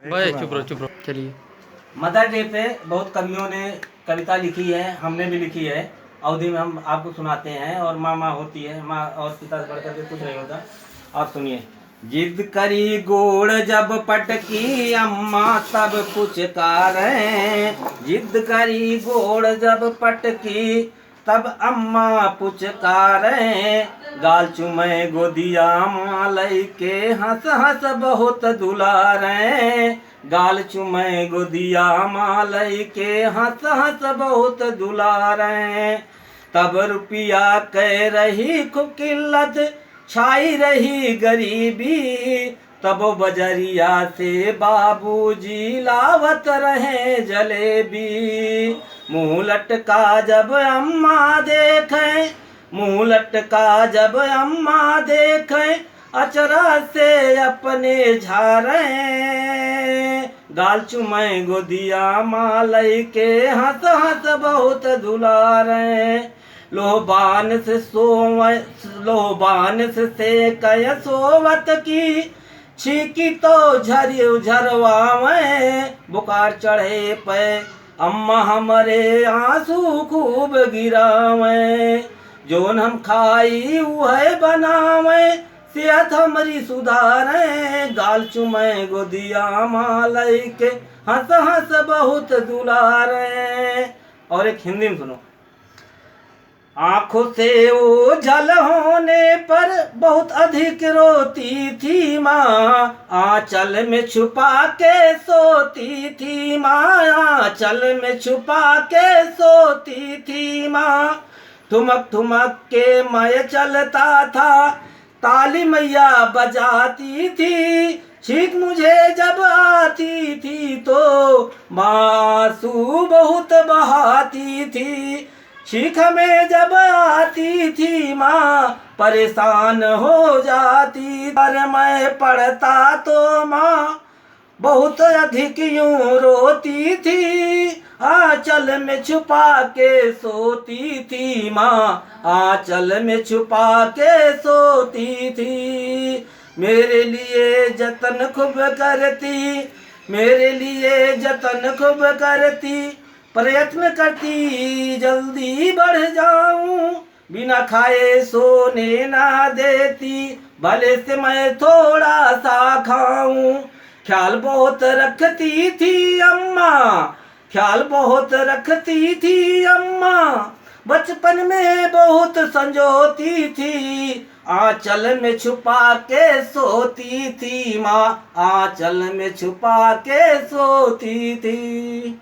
भाई चुप रहो चलिए। मदर डे पे बहुत कवियों ने कविता लिखी है, हमने भी लिखी है। अवधि में हम आपको सुनाते हैं। और माँ माँ होती है, माँ और पिता से बढ़कर के कुछ नहीं होता। आप सुनिए। जिद करी गोड़ जब पटकी अम्मा तब पुचकारे, जिद करी गोड़ जब पटकी तब अम्मा पुचकारे, गाल चुमे गोदिया मालई के हंस हंस बहुत दुलारे, गाल चुमे गोदिया मालई के हंस हंस बहुत दुलारे। तब रुपया कह रही खूब किल्लत छाई रही गरीबी, तब बजरिया से बाबूजी लावत रहे जलेबी। मुँह लटका जब अम्मा देखें, मुँह लटका जब अम्मा देखें, अचरा से अपने झारे, गाल चुमे गोदिया मालई के हंस हंस बहुत दुलारे। लोहबान से कय सोवत की छीकी तो झरवावे, बुखार चढ़े पे अम्मा हमरे आंसू खूब गिरावे, जोन हम खाई वह बनावे, सेहत हमारी सुधारे, गाल चुमे गोदिया मालई के हंस हंस बहुत दुलारे। और एक हिंदी में सुनो। आंखों से ओझल होने पर बहुत अधिक रोती थी माँ, आंचल में छुपा के सोती थी माँ, आंचल में छुपा के सोती थी माँ। ठुमक ठुमक के मैं चलता था, ताली मैया बजाती थी, छींक मुझे जब आती थी तो मासूम बहुत बहाती थी, छींक में जब आती थी माँ परेशान हो जाती, पर मैं पढ़ता तो माँ बहुत अधिक यूं रोती थी, आंचल में छुपा के सोती थी माँ, आंचल में छुपा के सोती थी। मेरे लिए जतन खूब करती, मेरे लिए जतन खूब करती, प्रयत्न करती जल्दी बढ़ जाऊं, बिना खाए सोने ना देती, भले से मैं थोड़ा सा खाऊं। ख्याल बहुत रखती थी अम्मा, ख्याल बहुत रखती थी अम्मा, बचपन में बहुत संजोती थी, आंचल में छुपा के सोती थी माँ, आंचल में छुपा के सोती थी।